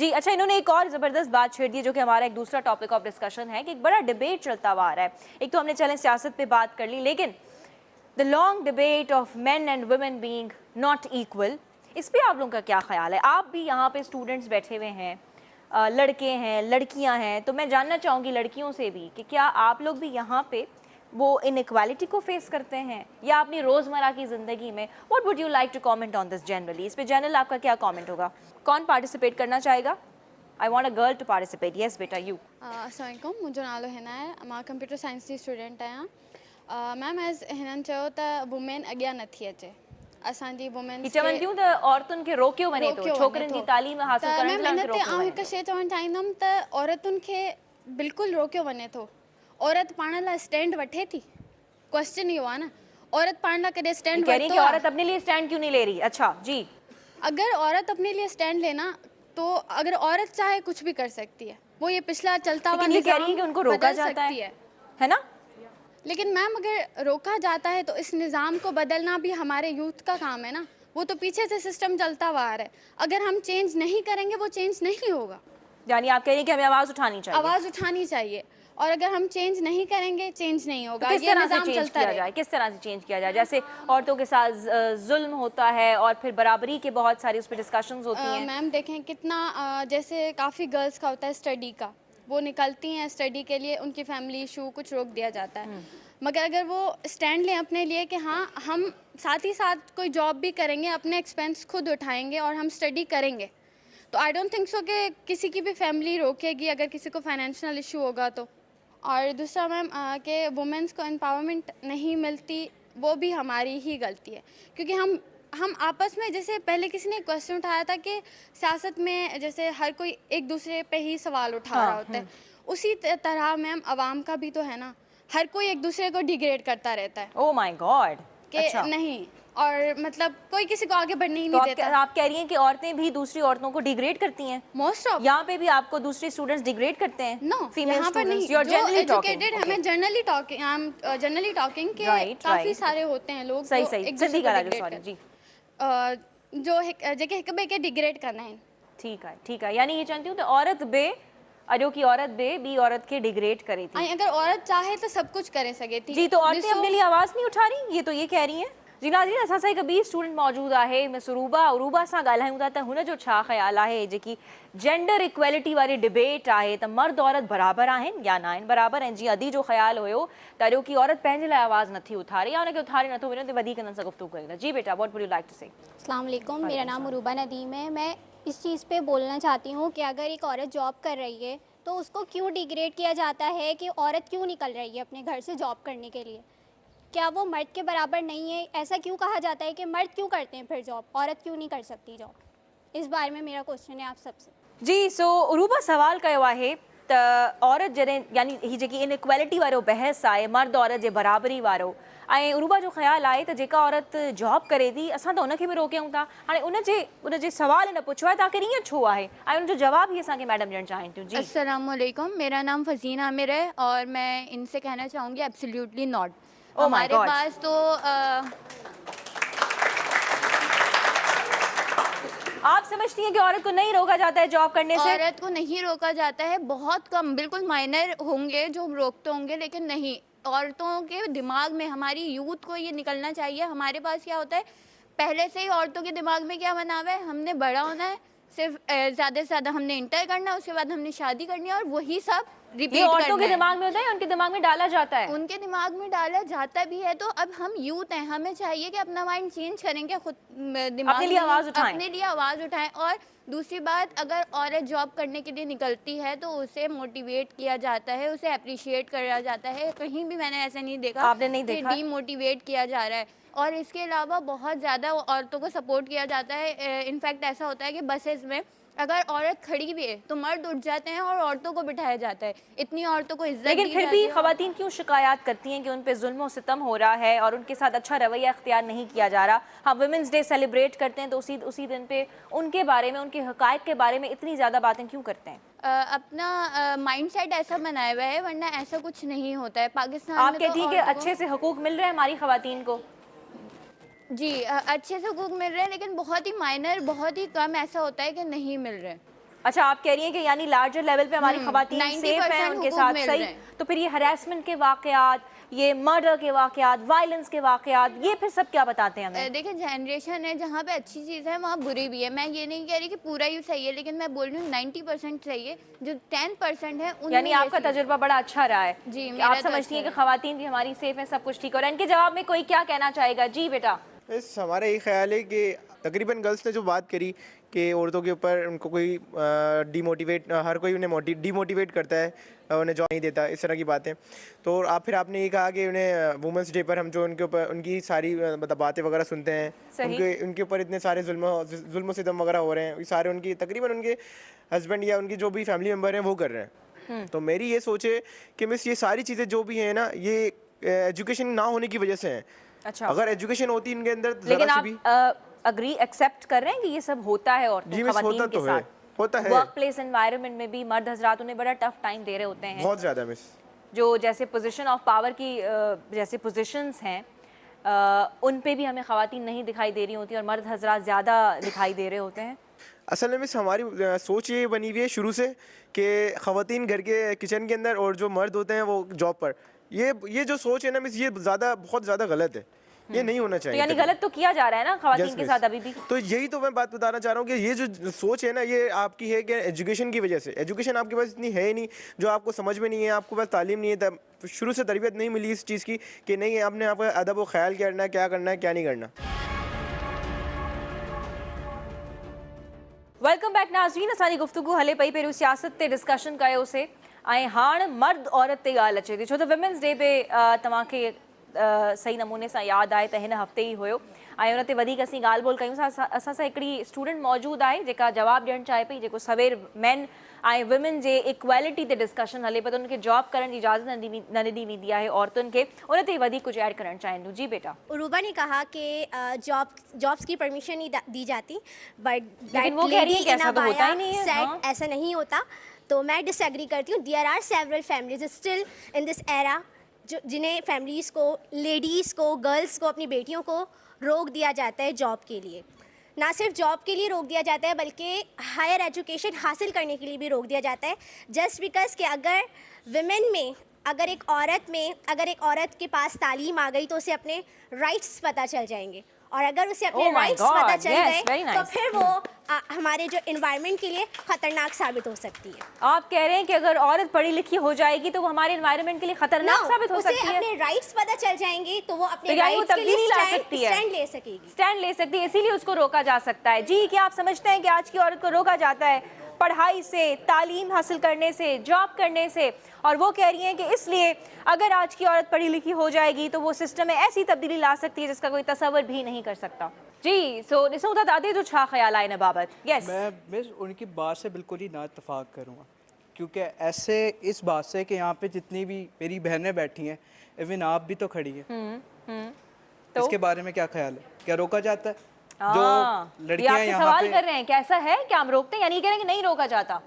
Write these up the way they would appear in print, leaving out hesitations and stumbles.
جی اچھا، انہوں نے ایک اور زبردست بات چھیڑ دی جو کہ ہمارا ایک دوسرا ٹاپک آف ڈسکشن ہے کہ ایک بڑا ڈیبیٹ چلتا ہوا آ رہا ہے. ایک تو ہم نے چلیں سیاست پہ بات کر لی، لیکن the long debate of men and women being not equal، اس پہ آپ لوگوں کا کیا خیال ہے؟ آپ بھی یہاں پہ اسٹوڈنٹس بیٹھے ہوئے ہیں، لڑکے ہیں، لڑکیاں ہیں، تو میں جاننا چاہوں گی لڑکیوں سے بھی کہ کیا آپ لوگ بھی یہاں پہ وہ انیکوالٹی کو فیس کرتے ہیں یا اپنی روزمرہ کی زندگی میں؟ What would you like to comment on this generally? اس پہ جنرل آپ کا کیا کامنٹ ہوگا؟ کون پارٹیسپیٹ کرنا چاہے گا؟ I want a girl to participate. Yes بیٹا یو. السلام علیکم. मुंहिंजो नालो हिना आहे. मां कंप्यूटर साइंस जी स्टूडेंट आहियां. मैम एज़ हिननि चयो त वुमेन अॻियां नथी अचे. असांजी वुमेन्स खे चवनि थियूं त औरतुनि खे रोकियो वञे थो छोकिरनि जी तालीम हासिल त करण मैम लाइ इन उनखे ते रोकियो आउं वञे हिकु थो. शइ चवणु चाहींदमि त औरतुनि खे बिल्कुलु रोकियो वञे थो. औरत पाण लाइ स्टैंड वठे थी? क्वेश्चन इहो आहे न, औरत पाण लाइ कॾहिं स्टैंड कह रही वरितो कि आहे? औरत अपने लिए स्टैंड क्यों नहीं ले रही? अच्छा जी. अगर औरत अपने लिए स्टैंड लेना तो अगर औरत चाहे कुछ भी कर सकती है. वो ये पिछला चलता हुआ लेकिन ये कह रही है कि उनको रोका बदल जाता सकती है ना? लेकिन मैम अगर रोका जाता है तो इस निज़ाम को बदलना भी हमारे यूथ का काम है ना. वो तो पीछे से सिस्टम चलता हुआ आ रहा है. अगर हम चेंज नहीं करेंगे वो चेंज नहीं होगा. यानी आप कह रही हैं कि हमें आवाज़ उठानी चाहिए. आवाज़ उठानी चाहिए और अगर हम चेंज नहीं करेंगे चेंज नहीं होगा. किस ये तरह से निज़ाम चेंज चलता किया रहेगा. जाए? किस तरह से चेंज किया जाए? जैसे औरतों के साथ जुल्म होता है और फिर बराबरी के बहुत सारी उस पर डिस्कशंस होती हैं. मैम देखें कितना जैसे काफ़ी गर्ल्स का होता है स्टडी का, वो निकलती हैं स्टडी के लिए, उनकी फैमिली इशू कुछ रोक दिया जाता है. मगर अगर वो स्टैंड लें अपने लिए कि हाँ हम साथ ही साथ कोई जॉब भी करेंगे, अपने एक्सपेंस खुद उठाएंगे और हम स्टडी करेंगे, तो आई डोंट थिंक सो कि किसी की भी फैमिली रोकेगी अगर किसी को फाइनेंशियल इशू होगा तो. और दूसरा मैम कि वुमेंस को एम्पावरमेंट नहीं मिलती, वो भी हमारी ही गलती है. क्योंकि हम आपस में, जैसे पहले किसी ने क्वेश्चन उठाया था कि सियासत में जैसे हर कोई एक दूसरे पे ही सवाल उठा रहा होता है, उसी तरह मैम अवाम का भी तो है ना. हर कोई एक दूसरे को डिग्रेड करता रहता है ओह माय गॉड. कि नहीं, और मतलब कोई किसी को आगे बढ़ने ही नहीं देता. आप कह रही हैं कि औरतें भी दूसरी औरतों को डिग्रेड करती हैं? मोस्ट ऑफ यहाँ पे भी आपको दूसरे स्टूडेंट्स डिग्रेड करते हैं? नो, यहाँ पर नहीं. जो एजुकेटेड, हमें जनरली टॉकिंग के काफ़ी सारे होते हैं लोग. सही सही सिंधी ॻाल्हायो जी. जो जेके हिक ॿिए खे डिग्रेड कंदा आहिनि. ठीक है. यानी ये चाहती हूँ तो औरत बे अॼो की औरत बे ॿी औरत खे डिग्रेड करे थी. अगर औरत चाहे तो सब कुछ करे सके थी. जी, तो औरतें अपने लिए आवाज़ नहीं उठा रही, ये तो ये कह रही हैं. जी नाज़रीन, असां सां हिकु ॿी स्टूडेंट मौजूदु आहे, मिस उरूबा सां ॻाल्हायूं था त हुन जो छा ख़्यालु आहे जेकी जेंडर इक्वेलिटी वारी डिबेट आहे त मर्द औरत बराबरि आहिनि या न आहिनि बराबरि. ऐं जीअं अदी जो ख़्यालु हुयो त अॼो की औरत पंहिंजे लाइ आवाज़ नथी उथारे या हुनखे उथारे नथो वञे त वधीक हिननि सां गुफ़्तगू कयूं. जी बेटा, what would you like to say? अस्सलाम वालेकुम, मेरा नाम उरूबा नदीम है. मैं इस चीज़ पे बोलना चाहती हूँ कि अगर एक औरत जॉब कर रही है तो उसको क्यों डिग्रेड किया जाता है कि औरत क्यों निकल रही है अपने घर से जॉब करने के लिए? क्या वो मर्द के बराबर नहीं है? ऐसा क्यों कहा जाता है कि मर्द क्यों करते हैं फिर जॉब, औरत क्यों नहीं कर सकती जॉब? इस बारे में मेरा क्वेश्चन है आप सबसे. जी, सो उरूबा सवाल कयो आहे त औरत जॾहिं, यानी ही जेकी इनइक्वेलिटी वारो बहस आहे, मर्द औरत जे बराबरी वारो, ऐं उरूबा जो ख़्यालु आहे त जेका औरत जॉब करे थी असां त उनखे बि रोकियूं था. हाणे उनजे सवाल न पुछो आहे त आख़िर ईअं छो आहे ऐं उनजो जवाब ई असांखे मैडम ॾियणु चाहिनि थियूं. जी अस्सलाम वालेकुम, मेरा नाम फजीन आमिर है और मैं इनसे कहना चाहूँगी एब्सोल्युटली नॉट. Oh my हमारे God. पास तो आप समझती हैं कि औरत को नहीं रोका जाता है जॉब करने से? औरत को नहीं रोका जाता है, बहुत कम, बिल्कुल माइनर होंगे जो रोकते होंगे, लेकिन नहीं. औरतों के दिमाग में, हमारी यूथ को ये निकलना चाहिए. हमारे पास क्या होता है, पहले से ही औरतों के दिमाग में क्या बना हुआ है, हमने बड़ा होना है, सिर्फ ज़्यादा से ज़्यादा हमने इंटर करना है, उसके बाद हमने शादी करनी है और वही सब रिपीट ये औरतों के करना है. दिमाग में होता है, उनके दिमाग में डाला जाता है. उनके दिमाग में डाला जाता भी है. तो अब हम यूथ हैं, हमें चाहिए कि अपना माइंड चेंज करेंगे, खुद दिमाग अपने लिए आवाज़ उठाएं. अपने लिए आवाज़ उठाएं. और दूसरी बात, अगर औरत जॉब करने के लिए निकलती है तो उसे मोटिवेट किया जाता है, उसे अप्रिशिएट करा जाता है. कहीं भी मैंने ऐसा नहीं देखा आपने नहीं कि देखा? डीमोटिवेट किया जा रहा है. और इसके अलावा बहुत ज़्यादा औरतों को सपोर्ट किया जाता है. इनफैक्ट ऐसा होता है कि बसेस में अगर औरत खड़ी भी है तो मर्द उठ जाते हैं और औरतों को बिठाया जाता है. इतनी औरतों को इज्जत लेकिन दी फिर जाती भी है. ख़वातीन क्यों शिकायत करती हैं कि उन पे जुल्म और सितम हो रहा है और उनके साथ अच्छा रवैया अख्तियार नहीं किया जा रहा? हम वुमेंस डे सेलिब्रेट करते हैं तो उसी दिन पे उनके बारे में, उनके हक़ाइक़ के बारे में इतनी ज़्यादा बातें क्यों करते हैं? अपना माइंडसेट ऐसा बनाया हुआ है, वरना ऐसा कुछ नहीं होता है पाकिस्तान आप में. कहती हैं कि अच्छे से हकूक़ मिल रहे हैं हमारी ख़वातीन को? जी, अच्छे से हकूक़ मिल रहे हैं, लेकिन बहुत ही माइनर, बहुत ही कम ऐसा होता है कि नहीं मिल रहे. اچھا آپ کہہ رہی ہیں کہ یعنی لارجر لیول پہ ہماری خواتین 90% سیف ہیں ان کے حقوق ساتھ مل صحیح. رہے ہیں. تو پھر یہ ہراسمنٹ کے واقعات, یہ مرڈر کے واقعات, وائلنس کے واقعات, یہ پھر سب کیا بتاتے ہیں ہمیں؟ دیکھیں جنریشن ہے جہاں پہ اچھی چیز ہے وہاں بری بھی ہے. میں یہ نہیں کہہ رہی کہ پورا ہی صحیح ہے, لیکن میں بول رہی ہوں 90% صحیح ہے. جو 10% ہے ان یعنی آپ کا تجربہ بڑا اچھا رہا ہے, جی, کہ میرا آپ تو سمجھتی ہیں اچھا کہ خواتین بھی ہماری سیف ہیں, سب کچھ ٹھیک ہو رہا ہے. ان کے جواب میں کوئی کیا کہنا چاہے گا؟ جی بیٹا. بس ہمارا یہی خیال ہے کہ تقریباً گرلس نے جو بات کری کہ عورتوں کے اوپر ان کو کوئی ڈی موٹیویٹ, ہر کوئی انہیں ڈی موٹیویٹ کرتا ہے, انہیں جو نہیں دیتا, اس طرح کی باتیں. تو پھر آپ نے یہ کہا کہ انہیں وومنس ڈے پر ہم جو ان کے اوپر ان کی ساری مطلب باتیں وغیرہ سنتے ہیں, ان کے اوپر اتنے سارے ظلم و ستم وغیرہ ہو رہے ہیں, یہ سارے ان کی تقریباً ان کے ہسبینڈ یا ان کی جو بھی فیملی ممبر ہیں وہ کر رہے ہیں. تو میری یہ سوچ ہے کہ مس یہ ساری چیزیں جو بھی ہیں نا, یہ ایجوکیشن نہ ہونے کی وجہ سے ہیں. اچھا, اگر ایجوکیشن ہوتی ان کے اندر لیکن ذرا سی بھی, آپ اگری ایکسیپٹ کر رہے ہیں کہ یہ سب ہوتا ہے عورتوں خواتین کے ساتھ؟ ہوتا ہے. ورک پلیس انوائرمنٹ میں بھی مرد حضرات انہیں بڑا ٹف ٹائم دے رہے ہوتے ہیں, بہت زیادہ مس. جو جیسے پوزیشن آف پاور کی جیسے پوزیشنز ہیں ان پہ بھی ہمیں خواتین نہیں دکھائی دے رہی ہوتی اور مرد حضرات زیادہ دکھائی دے رہے ہوتے ہیں. اصل میں مس ہماری سوچ یہ بنی ہوئی ہے شروع سے کہ خواتین گھر کے کچن کے اندر اور جو مرد ہوتے ہیں وہ جاب پر. یہ جو سوچ ہے نا مس, یہ بہت زیادہ غلط ہے, یہ نہیں ہونا چاہیے. یعنی غلط تو کیا جا رہا ہے نا خواتین کے ساتھ ابھی بھی. تو یہی تو میں بات بتانا چاہ رہا ہوں کہ یہ جو سوچ ہے نا, یہ آپ کی ہے کہ ایجوکیشن کی وجہ سے. ایجوکیشن آپ کے پاس اتنی ہے ہی نہیں, جو آپ کو سمجھ میں نہیں ہے, آپ کو پاس تعلیم نہیں ہے, شروع سے تربیت نہیں ملی اس چیز کی کہ نہیں آپ نے آپ کا ادب و خیال کرنا ہے, کیا کرنا ہے کیا نہیں کرنا. ویلکم بیک ناظرین. اسانی گفتگو ہلے پئی پیرو سیاست تے ڈسکشن کयो سے ऐं हाणे मर्द औरत ते ॻाल्हि अचे थी, छो त विमेंस डे पे तव्हांखे सही नमूने सां यादि आहे त हिन हफ़्ते ई हुयो ऐं हुन ते वधीक असीं ॻाल्हि ॿोल कयूं. असां सां हिकिड़ी स्टूडेंट मौजूदु आहे जेका जवाबु ॾियणु चाहे पई, जेको सवेर मेन ऐं विमेन जे इक्वेलिटी ते डिस्कशन हले पियो त उनखे जॉब करण जी इजाज़त न ॾिनी वेंदी आहे औरतुनि खे. उन ते वधीक कुझु ऐड करणु चाहिनि थियूं. जी बेटा. उरूबा ने कहा कि जॉब्स की परमिशन नहीं दी जाती, बट लेकिन वो कह रही है कि ऐसा तो होता ही नहीं है. हाँ. ऐसा नहीं होता. तो मैं डिसएग्री करती हूँ. There are several families still in this era जिन्हें फैमिलीज़ को, लेडीज़ को, गर्ल्स को, अपनी बेटियों को रोक दिया जाता है जॉब के लिए. ना सिर्फ जॉब के लिए रोक दिया जाता है बल्कि हायर एजुकेशन हासिल करने के लिए भी रोक दिया जाता है, जस्ट बिकॉज कि अगर विमेन में, अगर एक औरत के पास तालीम आ गई तो उसे अपने राइट्स पता चल जाएंगे, और अगर उसे अपने राइट्स पता चल गए तो फिर वो हमारे जो एनवायरनमेंट के लिए खतरनाक साबित हो सकती है. आप कह रहे हैं कि अगर औरत पढ़ी लिखी हो जाएगी तो वो हमारे एनवायरनमेंट के लिए खतरनाक साबित हो सकती है. अपने राइट्स पता चल जाएंगे तो वो अपने तो राइट्स के लिए स्टैंड ले सकती है, इसीलिए उसको रोका जा सकता है. जी, क्या आप समझते हैं कि आज की औरत को रोका जाता है पढ़ाई से, तालीम हासिल करने से, जॉब करने से, और वो कह रही हैं कि इसलिए अगर आज की औरत पढ़ी लिखी हो जाएगी तो वो सिस्टम में ऐसी तब्दीली ला सकती है जिसका कोई तसव्वुर भी नहीं कर सकता. जी, सो ॾिसूं था दादी जो छा ख़्याल आहे हिन बाबति. यस, मैं उनकी बात से बिल्कुल ही ना इत्तेफाक करूँगा, क्योंकि ऐसे इस बात से कि यहाँ पे जितनी भी मेरी बहनें बैठी हैं, इवन आप भी तो खड़ी हैं, तो इसके बारे में क्या ख्याल है? क्या रोका जाता है? जो लड़कियां ये यहाँ सवाल पे कर रहे हैं कि ऐसा है क्या हम रोकते हैं, यानी कह रहे हैं कि नहीं रोका जाता.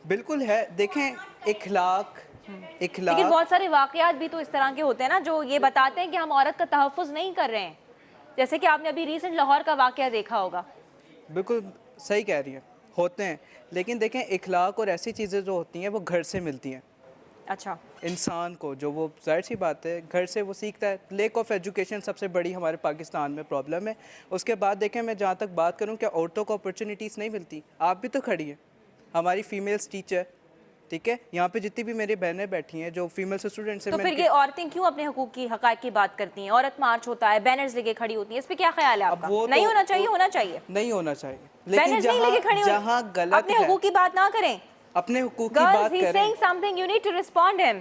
बिल्कुल है. देखें इखलाक लेकिन बहुत सारे वाकयात भी तो इस तरह के होते हैं ना जो ये बताते हैं कि हम औरत का तहफ़्फ़ुज़ नहीं कर रहे हैं, जैसे कि आपने अभी रीसेंट लाहौर का वाकया देखा होगा. बिल्कुल सही कह रही हैं, होते हैं. लेकिन देखें इखलाक और ऐसी चीज़ें जो होती हैं वो घर से मिलती हैं. अच्छा, इंसान को जो वो जाहिर सी बात है घर से वो सीखता है. लेक ऑफ एजुकेशन सबसे बड़ी हमारे पाकिस्तान में प्रॉब्लम है. उसके बाद देखें मैं जहाँ तक बात करूँ कि औरतों को अपॉर्चुनिटीज़ नहीं मिलती. आप भी तो खड़ी हैं, हमारी फीमेल्स टीचर, ठीक है, यहाँ पे जितनी भी मेरी बहनें बैठी हैं जो फीमेल स्टूडेंट्स हैं. तो फिर ये औरतें क्यों अपने हकूक़ की हक़ाइक़ की बात करती हैं? औरत मार्च होता है, बैनर्स लेके खड़ी होती हैं, इस पे क्या ख्याल है आपका? नहीं होना चाहिए? होना चाहिए. नहीं होना चाहिए. लेकिन बैनर्स नहीं लेके खड़ी जहाँ गलत अपने हकूक़ की बात ना करें. अपने हुकूक की बात Girls, he's saying something, you need to respond him.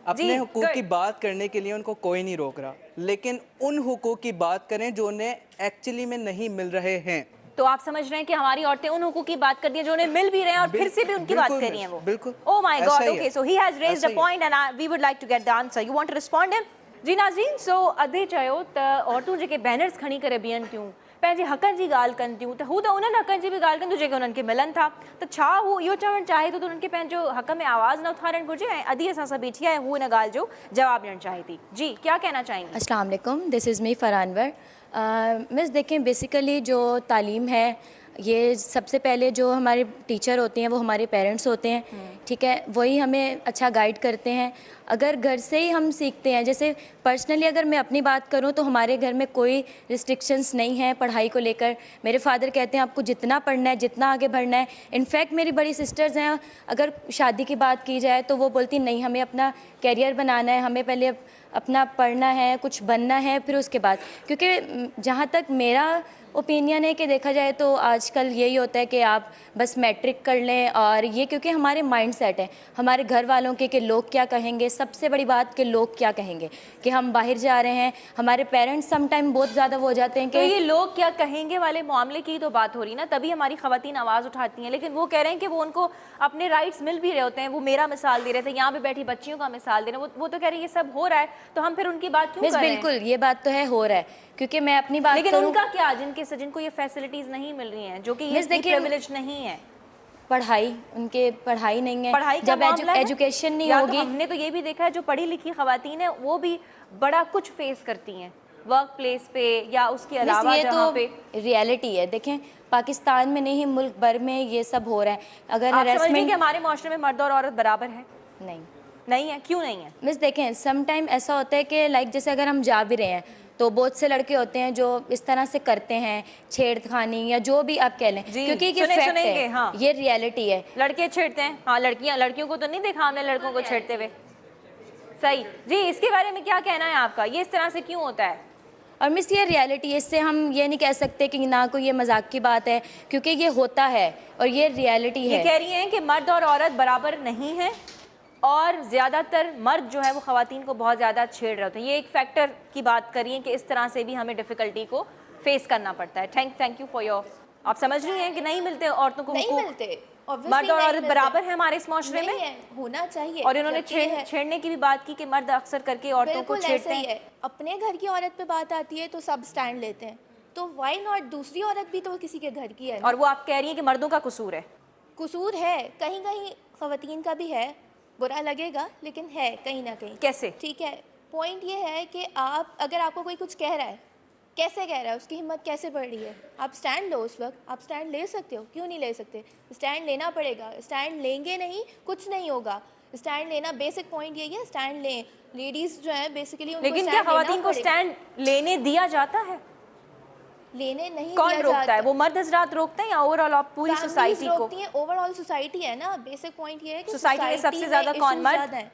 अपने हुकूक की बात करने के लिए उनको कोई नहीं रोक रहा, लेकिन उन हुकूक की बात करें जो उन्हें एक्चुअली में नहीं मिल रहे हैं. तो आप समझ रहे हैं कि हमारी औरतें उन हुकूक की बात करती हैं जो उन्हें मिल भी रहे हैं और फिर से भी उनकी बात कर रही हैं वो. बिल्कुल. Oh my God. Okay, so he has raised a point and we would like to get the answer. You want to respond him? जी नाज़रीन, so अधे चयो त औरतूं जेके बैनर्स खणी करे बीहनि थियूं, पंहिंजे हक़नि जी ॻाल्हि कनि थियूं, त हू त उन्हनि हक़नि जी बि ॻाल्हि कनि थियूं जेके उन्हनि खे मिलनि था. त छा हू इहो चवणु चाहे थो त उन्हनि खे पंहिंजो हक़ में आवाज़ न उथारणु घुरिजे? ऐं अधी असां सां बीठी आहे, हू हिन ॻाल्हि जो जवाबु ॾियणु चाहे थी. जी, क्या कहना चाहेंगी? अस्सलाम वालेकुम, this is me Farhan Anwar. Miss देखें बेसिकली जो तालीम है ये सबसे पहले जो हमारे टीचर होते हैं वो हमारे पेरेंट्स होते हैं, ठीक है, वही हमें अच्छा गाइड करते हैं. अगर घर से ही हम सीखते हैं, जैसे पर्सनली अगर मैं अपनी बात करूं तो हमारे घर में कोई रिस्ट्रिक्शंस नहीं है पढ़ाई को लेकर. मेरे फादर कहते हैं आपको जितना पढ़ना है, जितना आगे बढ़ना है. इनफैक्ट मेरी बड़ी सिस्टर्स हैं, अगर शादी की बात की जाए तो वो बोलती नहीं हमें अपना कैरियर बनाना है, हमें पहले अपना पढ़ना है, कुछ बनना है, फिर उसके बाद. क्योंकि जहाँ तक मेरा ओपिनियन है कि देखा जाए तो आजकल यही होता है कि आप बस मैट्रिक कर लें, और ये क्योंकि हमारे माइंड सेट है हमारे घर वालों के कि लोग क्या कहेंगे. सबसे बड़ी बात कि लोग क्या कहेंगे, कि हम बाहर जा रहे हैं. हमारे पेरेंट्स सम टाइम बहुत ज़्यादा वो हो जाते हैं तो कि ये लोग क्या कहेंगे वाले मामले की तो बात हो रही ना, तभी हमारी ख़वातीन आवाज़ उठाती हैं. लेकिन वो कह रहे हैं कि वो उनको अपने राइट्स मिल भी रहे होते हैं. वो मेरा मिसाल दे रहे थे, यहाँ पे बैठी बच्चियों का मिसाल दे रहे हैं. वो तो कह रहे हैं ये सब हो रहा है, तो हम फिर उनकी बात क्यों मिस कर रहे हैं? बिल्कुल ये बात तो है, हो रहा है. क्योंकि मैं अपनी बात लेकिन करूं, उनका क्या, जिनको ये फैसिलिटीज नहीं मिल रही हैं, जो कि ये मिस देखिए, प्रिविलेज नहीं है, पढ़ाई उनके पढ़ाई नहीं है. पढ़ाई का जब मामला है, एजुकेशन नहीं या तो होगी. हमने तो ये भी देखा है जो पढ़ी लिखी ख़वातीन हैं वो भी बड़ा कुछ फेस करती हैं वर्क प्लेस पे या उसके मिस अलावा ये जहाँ तो पे. रियलिटी है. देखें पाकिस्तान में नहीं मुल्क भर में ये सब हो रहा है. अगर आप समझ रही हैं हरासमेंट कि हमारे माशरे में मर्द और औरत बराबर है? नहीं है. क्यों नहीं है? मिस देखें सम टाइम ऐसा होता है कि लाइक जैसे अगर हम जा भी रहे हैं तो बहुत से लड़के होते हैं जो इस तरह से करते हैं छेड़खानी या जो भी आप कह लें, जी, क्योंकि ये सुने- फैक्ट सुनेंगे, है, हाँ. ये रियलिटी है. लड़के छेड़ते हैं, हाँ. लड़कियों को तो नहीं देखा हमने लड़कों को छेड़ते हुए. सही जी, इसके बारे में क्या कहना है आपका? ये इस तरह से क्यों होता है? और मिस ये रियलिटी है, इससे हम ये नहीं कह सकते कि ना कोई ये मजाक की बात है, क्योंकि ये होता है और ये रियलिटी ये है. कह रही हैं कि मर्द और औरत बराबर नहीं है और ज़्यादातर मर्द जो है वो ख़वातीन को बहुत ज़्यादा छेड़ रहे होते हैं. ये एक फैक्टर की बात करिए कि इस तरह से भी हमें डिफ़िकल्टी को फेस करना पड़ता है. Thank you for your. आप समझ रही हैं कि नहीं मिलते औरतों को नहीं हुकूक? मिलते, obviously मर्द और नहीं औरत मिलते। बराबर है हमारे इस माशरे नहीं में? है, होना चाहिए. और इन्होंने जबकि है। छेड़ने की भी बात की कि मर्द अक्सर करके औरतों को बिल्कुल छेड़ते ऐसा ही हैं. है. अपने घर की औरत पे बात आती है तो सब स्टैंड लेते हैं, तो व्हाई नॉट दूसरी औरत भी तो किसी के घर की है ना. और वो आप कह रही हैं कि मर्दों का कसूर है? कसूर है, कहीं कहीं ख़वातीन का भी है. बुरा लगेगा लेकिन है कहीं ना कहीं. कैसे? ठीक है, पॉइंट ये है कि आप अगर आपको कोई कुछ कह रहा है, कैसे कह रहा है, उसकी हिम्मत कैसे बढ़ रही है, आप स्टैंड लो. उस वक्त आप स्टैंड ले सकते हो, क्यों नहीं ले सकते? स्टैंड लेना पड़ेगा. स्टैंड लेंगे नहीं कुछ नहीं होगा. स्टैंड लेना बेसिक पॉइंट यही है, स्टैंड लें. लेडीज़ जो है बेसिकली उनको लेकिन क्या stand लेना ख़वातीन को पड़ेगा. स्टैंड लेने दिया जाता है? लेने नहीं कौन दिया रोकता है? जाता. वो मर्द हजरात रोकते हैं या ओवरऑल आप पूरी Families सोसाइटी को? रोकती हैं, ओवरऑल सोसाइटी है ना. बेसिक पॉइंट ये है कि सोसाइटी में सबसे society ज़्यादा कौन issues मर्द? ज़्यादा हैं.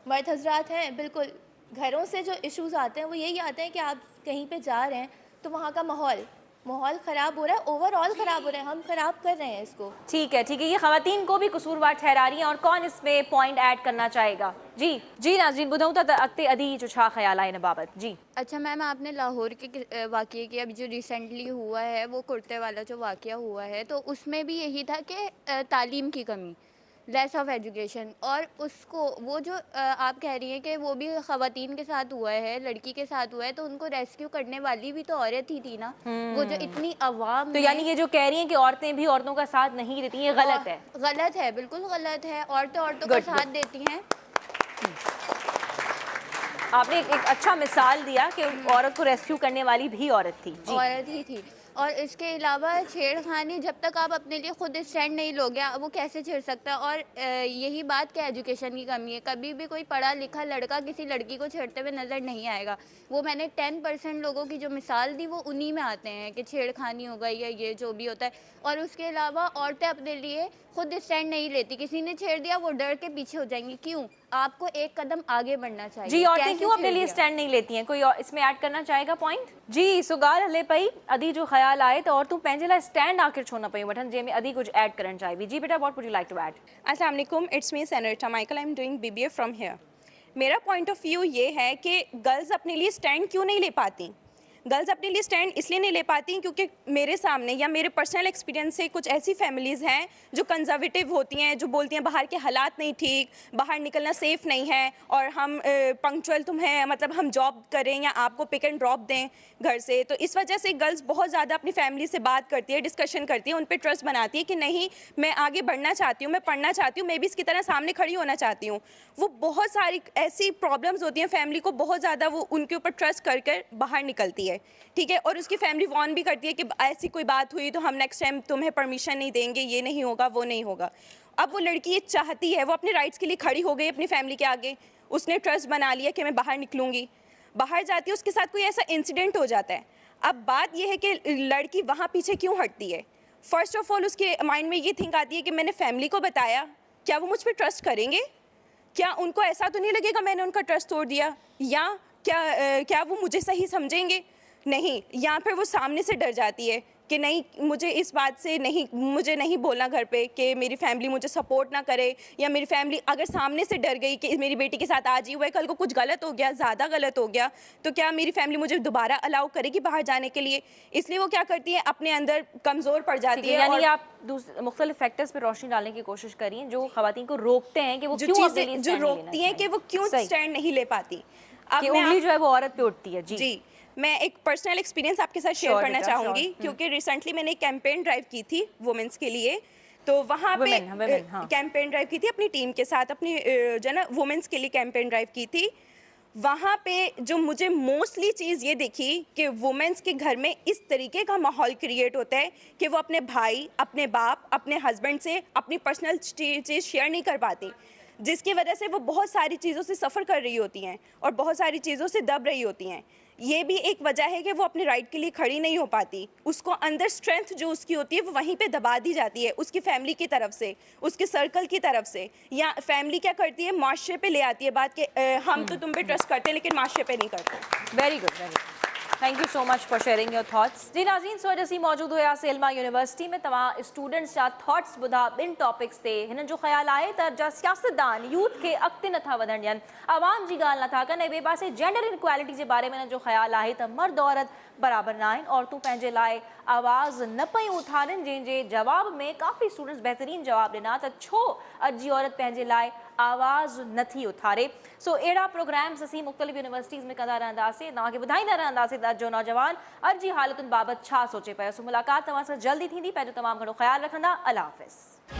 मर्द हजरात हैं बिल्कुल. घरों से जो इश्यूज आते हैं वो यही आते हैं कि आप कहीं पे जा रहे हैं तो वहाँ का माहौल ख़राब हो रहा है, ओवरऑल ख़राब हो रहा है, हम ख़राब कर रहे हैं इसको. ठीक है. ये ख़वातीन को भी कसूरवार ठहरा रही हैं. और कौन इसमें पॉइंट ऐड करना चाहेगा? जी नाज़रीन ॿुधूं था त अॻिते अदी जो छा ख़्याल आहे इन बाबति. जी अच्छा मैम, आपने लाहौर के वाक़ये की अभी जो रिसेंटली हुआ है वो कुर्ते वाला जो वाक़या हुआ है, तो उसमें भी यही था कि तालीम की कमी, लेस ऑफ एजुकेशन. और उसको वो जो आप कह रही हैं कि वो भी ख़वातीन के साथ हुआ है, लड़की के साथ हुआ है, तो उनको रेस्क्यू करने वाली भी तो औरत ही थी ना. वो जो इतनी अवाम तो यानी ये जो कह रही हैं कि औरतें भी औरतों का साथ नहीं देती, ये गलत है? गलत है, बिल्कुल गलत है. औरतें औरतों का Good, साथ देती हैं. आपने एक अच्छा मिसाल दिया कि औरत को रेस्क्यू करने वाली भी औरत थी. जी औरत ही थी. और इसके अलावा छेड़खानी, जब तक आप अपने लिए खुद स्टैंड नहीं लोगे वो कैसे छेड़ सकता है. और यही बात कि एजुकेशन की कमी है. कभी भी कोई पढ़ा लिखा लड़का किसी लड़की को छेड़ते हुए नज़र नहीं आएगा. वो मैंने 10% लोगों की जो मिसाल दी वो उन्हीं में आते हैं कि छेड़खानी हो गई या ये जो भी होता है. और उसके अलावा औरतें अपने लिए खुद स्टैंड नहीं लेती. किसी ने छेड़ दिया वो डर के पीछे हो जाएंगी. क्यों? आपको एक कदम आगे बढ़ना चाहिए. जी औरतें कैसे क्यों अपने छेड़ लिए दिया? स्टैंड नहीं लेती हैं? कोई इसमें ऐड करना चाहेगा पॉइंट? जी सुगाल हले पई अदी जो ख्याल आए तो औरतों पंहिंजे लाइ स्टैंड आख़िर छो न पयूं वठनि, जंहिंमें अदी कुछ ऐड करणु चाहे बि. जी बेटा, what would you like to add? अस्सलाम वालेकुम, it's me Seneta Michael, I am doing BBA from here. मेरा पॉइंट ऑफ व्यू ये है कि गर्ल्स अपने लिए स्टैंड क्यों नहीं ले पाती. गर्ल्स अपने लिए स्टैंड इसलिए नहीं ले पाती क्योंकि मेरे सामने या मेरे पर्सनल एक्सपीरियंस से कुछ ऐसी फैमिलीज़ हैं जो कंजर्वेटिव होती हैं, जो बोलती हैं बाहर के हालात नहीं ठीक, बाहर निकलना सेफ़ नहीं है और हम पंक्चुअल तुम्हें मतलब हम जॉब करें या आपको पिक एंड ड्रॉप दें घर से. तो इस वजह से गर्ल्स बहुत ज़्यादा अपनी फैमिली से बात करती है, डिस्कशन करती है, उन पर ट्रस्ट बनाती है कि नहीं मैं आगे बढ़ना चाहती हूँ, मैं पढ़ना चाहती हूँ, मैं भी इसकी तरह सामने खड़ी होना चाहती हूँ. वो बहुत सारी ऐसी प्रॉब्लम्स होती हैं फैमिली को, बहुत ज़्यादा वो उनके ऊपर ट्रस्ट कर बाहर निकलती है. ہے, ٹھیک ہے, اور اس کی فیملی وارن بھی کرتی ہے کہ ایسی کوئی بات ہوئی تو ہم نیکسٹ ٹائم تمہیں پرمیشن نہیں دیں گے, یہ نہیں ہوگا, وہ نہیں ہوگا. اب وہ لڑکی یہ چاہتی ہے, وہ اپنے رائٹس کے لیے کھڑی ہو گئی اپنی فیملی کے آگے, اس نے ٹرسٹ بنا لیا کہ میں باہر نکلوں گی, باہر جاتی ہے, اس کے ساتھ کوئی ایسا انسیڈنٹ ہو جاتا ہے. اب بات یہ ہے کہ لڑکی وہاں پیچھے کیوں ہٹتی ہے. فرسٹ آف آل اس کے مائنڈ میں یہ تھنک آتی ہے کہ میں نے فیملی کو بتایا, کیا وہ مجھ پہ ٹرسٹ کریں گے, کیا ان کو ایسا تو نہیں لگے گا میں نے ان کا ٹرسٹ توڑ دیا, یا کیا وہ مجھے صحیح سمجھیں گے. نہیں, یہاں پہ وہ سامنے سے ڈر جاتی ہے کہ نہیں مجھے اس بات سے مجھے نہیں بولنا گھر پہ کہ میری فیملی مجھے سپورٹ نہ کرے, یا میری فیملی اگر سامنے سے ڈر گئی کہ میری بیٹی کے ساتھ آج ہی ہوا ہے, کل کو کچھ غلط ہو گیا, زیادہ غلط ہو گیا, تو کیا میری فیملی مجھے دوبارہ الاؤ کرے گی باہر جانے کے لیے. اس لیے وہ کیا کرتی ہے, اپنے اندر کمزور پڑ جاتی ہے. یعنی آپ مختلف فیکٹرز پہ روشنی ڈالنے کی کوشش کری جو خواتین کو روکتے ہیں کہ وہ کیوں اپنے لیے جو روکتی ہیں کہ وہ کیوں اسٹینڈ نہیں لے پاتی. اب انگلی جو ہے وہ عورت پہ اٹھتی ہے. جی, میں ایک پرسنل ایکسپیرینس آپ کے ساتھ شیئر کرنا چاہوں گی, کیونکہ ریسنٹلی میں نے ایک کیمپین ڈرائیو کی تھی وومنس کے لیے, تو وہاں پہ کیمپین ڈرائیو کی تھی اپنی ٹیم کے ساتھ, اپنی جو نا وومنس کے لیے کیمپین ڈرائیو کی تھی. وہاں پہ جو مجھے موسٹلی چیز یہ دیکھی کہ وومنس کے گھر میں اس طریقے کا ماحول کریٹ ہوتا ہے کہ وہ اپنے بھائی, اپنے باپ, اپنے ہسبینڈ سے اپنی پرسنل چیز شیئر نہیں کر پاتی, جس کی وجہ سے وہ بہت ساری چیزوں سے سفر کر رہی ہوتی ہیں اور بہت ساری چیزوں سے دب رہی ہوتی ہیں. یہ بھی ایک وجہ ہے کہ وہ اپنے رائٹ کے لیے کھڑی نہیں ہو پاتی. اس کو اندر اسٹرینتھ جو اس کی ہوتی ہے وہ وہیں پہ دبا دی جاتی ہے, اس کی فیملی کی طرف سے, اس کے سرکل کی طرف سے, یا فیملی کیا کرتی ہے, معاشرے پہ لے آتی ہے بات کہ ہم تو تم پہ ٹرسٹ کرتے ہیں لیکن معاشرے پہ نہیں کرتے. Very good, very good. Thank you so much for sharing your thoughts. جی ناظرین, سو جیسی موجود ہویا سیلما یونیورسٹی میں تمام اسٹوڈنٹس جا تھاٹس بدھا بن ٹاپکس تے ہن جو خیال آئے تا جا سیاستدان یوتھ کے اگتے نہ تھا ودھن ین, عوام جی گال نہ تھا کن, بے پاسے جینڈر انکوالٹی کے بارے میں جو خیال آئے تا مرد عورت برابر نہ آئین, عورتوں پہنجے لائے آواز نہ پئی اٹھارن, جن جے جواب میں کافی اسٹوڈنٹس بہترین جواب ڈنا تا چھو اجی عورت پہنجے لائے آواز نہ تھی اٹھارے. سو ایڑا پروگرامز اسی مختلف یونیورسٹیز میں کندا رہندا سے تاں کے ॿुधाईंदा रहंदासीं त जो नौजवान अर्जी हालतुनि बाबति छा सोचे पिया. सो मुलाक़ात तव्हां सां जल्दी थींदी. पंहिंजो तमामु घणो ख़्यालु रखंदा. अल्लाह हाफ़िज़.